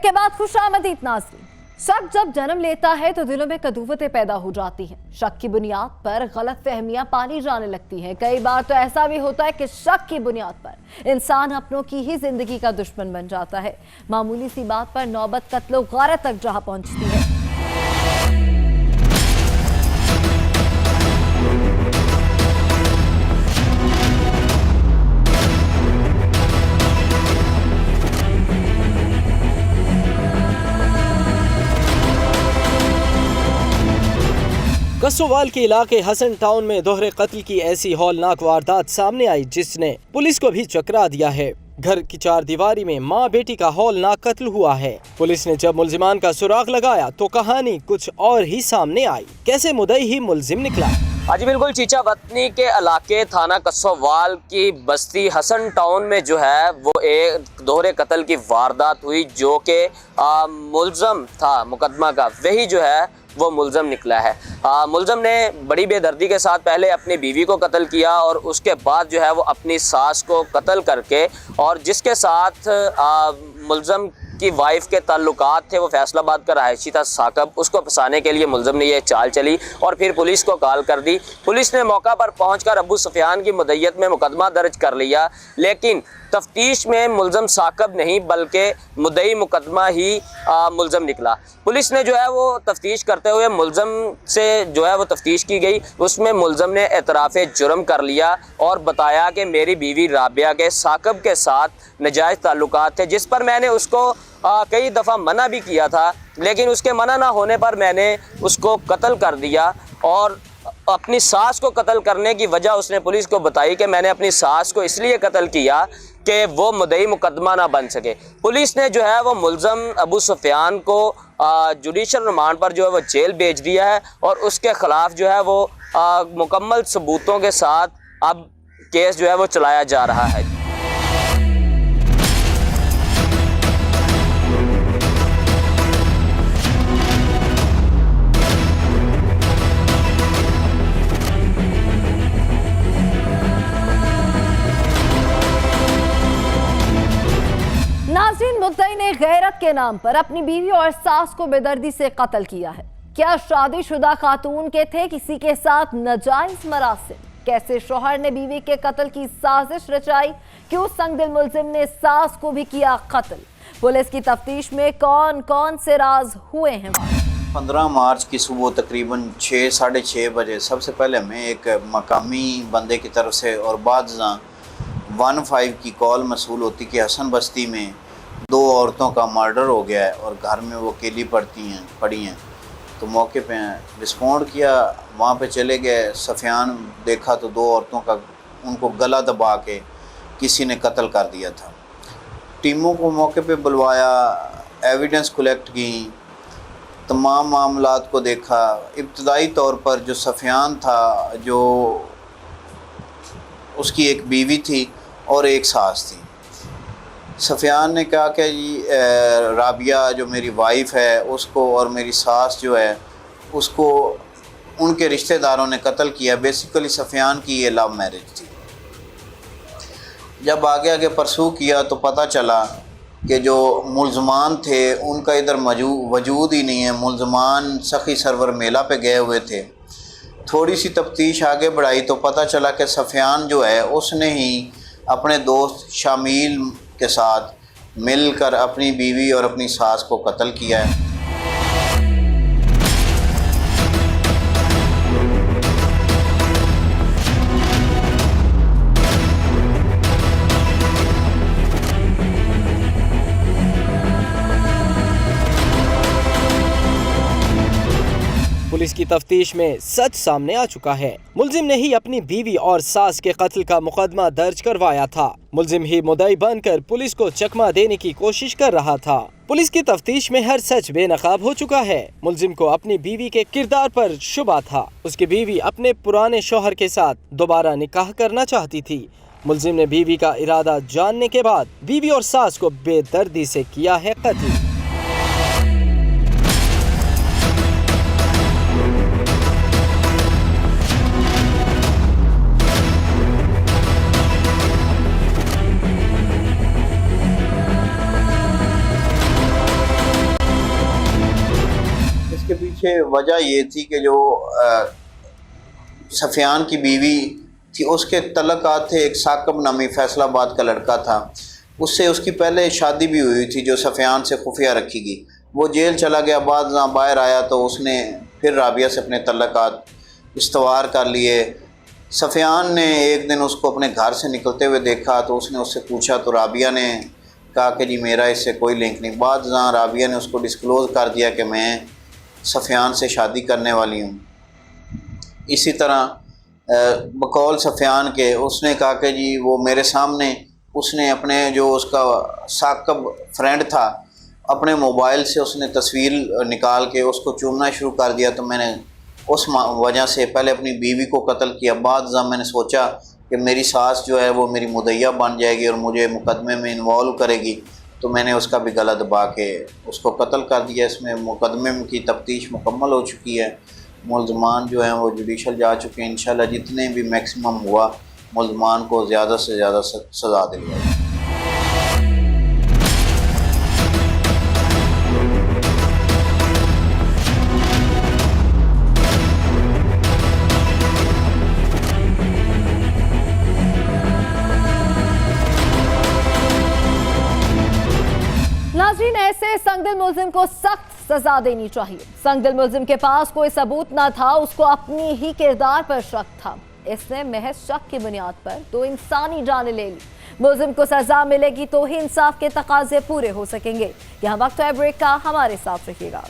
Break के बाद खुशामदीद नाज़रीन। शक जब जन्म लेता है तो दिलों में कदूवतें पैदा हो जाती हैं। शक की बुनियाद पर गलतफहमियां पाली जाने लगती हैं। कई बार तो ऐसा भी होता है कि शक की बुनियाद पर इंसान अपनों की ही जिंदगी का दुश्मन बन जाता है। मामूली सी बात पर नौबत कत्लो गारत तक जहां पहुंचती है। कसोवाल के इलाके हसन टाउन में दोहरे कत्ल की ऐसी हौलनाक वारदात सामने आई जिसने पुलिस को भी चकरा दिया है। घर की चार दीवारी में माँ बेटी का हौलनाक कत्ल हुआ है। पुलिस ने जब मुल्जिमान का सुराग लगाया तो कहानी कुछ और ही सामने आई। कैसे मुद्दई ही मुल्जिम निकला। जी बिल्कुल, चीचा वतनी के इलाके थाना कसोवाल की बस्ती हसन टाउन में जो है वो एक दोहरे कत्ल की वारदात हुई, जो कि मुल्ज़म था मुकदमा का, वही जो है वो मुल्ज़म निकला है। मुल्ज़म ने बड़ी बेदर्दी के साथ पहले अपनी बीवी को कत्ल किया और उसके बाद जो है वो अपनी सास को कत्ल करके, और जिसके साथ मुल्ज़म की वाइफ के ताल्लुकात थे, वो फैसलाबाद का रहायशी था साकब, उसको फंसाने के लिए मुल्ज़म ने ये चाल चली और फिर पुलिस को कॉल कर दी। पुलिस ने मौका पर पहुंचकर अबू सुफियान की मुद्दयत में मुकदमा दर्ज कर लिया, लेकिन तफ्तीश में मुल्ज़म साकब नहीं बल्कि मुद्दई मुकदमा ही मुल्ज़म निकला। पुलिस ने जो है वो तफ्तीश करते हुए मुल्ज़म से जो है वो तफ्तीश की गई, उसमें मुल्ज़म ने एतराफ़े जुर्म कर लिया और बताया कि मेरी बीवी राबिया के साकब के साथ नाजायज़ ताल्लुकात थे, जिस पर मैंने उसको कई दफ़ा मना भी किया था, लेकिन उसके मना ना होने पर मैंने उसको कत्ल कर दिया। और अपनी सास को कत्ल करने की वजह उसने पुलिस को बताई कि मैंने अपनी सास को इसलिए कत्ल किया कि वो मुद्दई मुकदमा ना बन सके। पुलिस ने जो है वो मुल्ज़म अबू सुफियान को जुडिशल रिमांड पर जो है वो जेल भेज दिया है और उसके ख़िलाफ़ जो है वो मुकम्मल सबूतों के साथ अब केस जो है वो चलाया जा रहा है। नाज़रीन, मुद्दई ने गैरत के नाम पर अपनी बीवी और सास को बेदर्दी से कत्ल किया है। क्या शादीशुदा खातून के थे किसी के साथ नाजायज मरासिम? कैसे शोहर ने बीवी के कत्ल की साजिश रचाई? क्यों संगदिल मुल्जिम ने सास को भी किया कत्ल? पुलिस की तफ्तीश में कौन कौन से राज हुए हैं? 15 मार्च की सुबह तकरीबन 6 साढ़े 6 बजे सबसे पहले हमें एक मकामी बंदे की तरफ से और बाद 15 की कॉल मसूल होती कि हसन बस्ती में 2 औरतों का मर्डर हो गया है और घर में वो अकेली पड़ी हैं। तो मौके पे रिस्पॉन्ड किया, वहाँ पे चले गए। सफियान देखा तो 2 औरतों का उनको गला दबा के किसी ने कत्ल कर दिया था। टीमों को मौके पे बुलवाया, एविडेंस कलेक्ट की, तमाम मामलात को देखा। इब्तदाई तौर पर जो सफियान था, जो उसकी एक बीवी थी और एक सास थी। सफियान ने कहा कि जी राबिया जो मेरी वाइफ है उसको और मेरी सास जो है उसको उनके रिश्तेदारों ने कत्ल किया। बेसिकली सफियान की ये लव मैरिज थी। जब आगे आगे परसू किया तो पता चला कि जो मुल्ज़मान थे उनका इधर वजूद ही नहीं है। मुल्ज़मान सखी सरवर मेला पे गए हुए थे। थोड़ी सी तफ्तीश आगे बढ़ाई तो पता चला कि सफियान जो है उसने ही अपने दोस्त शामिल के साथ मिलकर अपनी बीवी और अपनी सास को कत्ल किया है। पुलिस की तफ्तीश में सच सामने आ चुका है। मुल्जिम ने ही अपनी बीवी और सास के कत्ल का मुकदमा दर्ज करवाया था। मुल्जिम ही मुद्दई बनकर पुलिस को चकमा देने की कोशिश कर रहा था। पुलिस की तफ्तीश में हर सच बेनकाब हो चुका है। मुल्जिम को अपनी बीवी के किरदार पर शुबा था। उसकी बीवी अपने पुराने शौहर के साथ दोबारा निकाह करना चाहती थी। मुल्जिम ने बीवी का इरादा जानने के बाद बीवी और सास को बेदर्दी से किया है कत्ल। पीछे वजह ये थी कि जो सफियान की बीवी थी उसके तल्लुकात थे। एक साकब नामी फैसलाबाद का लड़का था, उससे उसकी पहले शादी भी हुई थी जो सफियान से खुफिया रखी गई। वो जेल चला गया, बाद बाहर आया तो उसने फिर राबिया से अपने तल्लुकात इस्तवार कर लिए। सफियान ने एक दिन उसको अपने घर से निकलते हुए देखा तो उसने उससे पूछा तो राबिया ने कहा कि जी मेरा इससे कोई लिंक नहीं। बाद राबिया ने उसको डिस्क्लोज़ कर दिया कि मैं सफियान से शादी करने वाली हूँ। इसी तरह बकौल सफियान के उसने कहा कि जी वो मेरे सामने उसने अपने जो उसका साकब फ्रेंड था अपने मोबाइल से उसने तस्वीर निकाल के उसको चूमना शुरू कर दिया। तो मैंने उस वजह से पहले अपनी बीवी को कत्ल किया। बाद मैंने सोचा कि मेरी सास जो है वो मेरी मुदैया बन जाएगी और मुझे मुकदमे में इन्वॉल्व करेगी, तो मैंने उसका भी गला दबा के उसको कत्ल कर दिया। इसमें मुकदमे की तफ्तीश मुकम्मल हो चुकी है, मुल्ज़मान जो हैं वो जुडिशल जा चुके हैं। इंशाल्लाह जितने भी मैक्सिमम हुआ मुल्ज़मान को ज़्यादा से ज़्यादा सज़ा देंगे। नाज़रीन, ऐसे संगदिल मुल्जिम को सख्त सजा देनी चाहिए। संगदिल मुल्जिम के पास कोई सबूत न था, उसको अपनी ही किरदार पर शक था। इसने महज शक की बुनियाद पर 2 इंसानी जानें ले ली। मुल्जिम को सजा मिलेगी तो ही इंसाफ के तकाजे पूरे हो सकेंगे। यहाँ वक्त है ब्रेक का, हमारे साथ रहिएगा।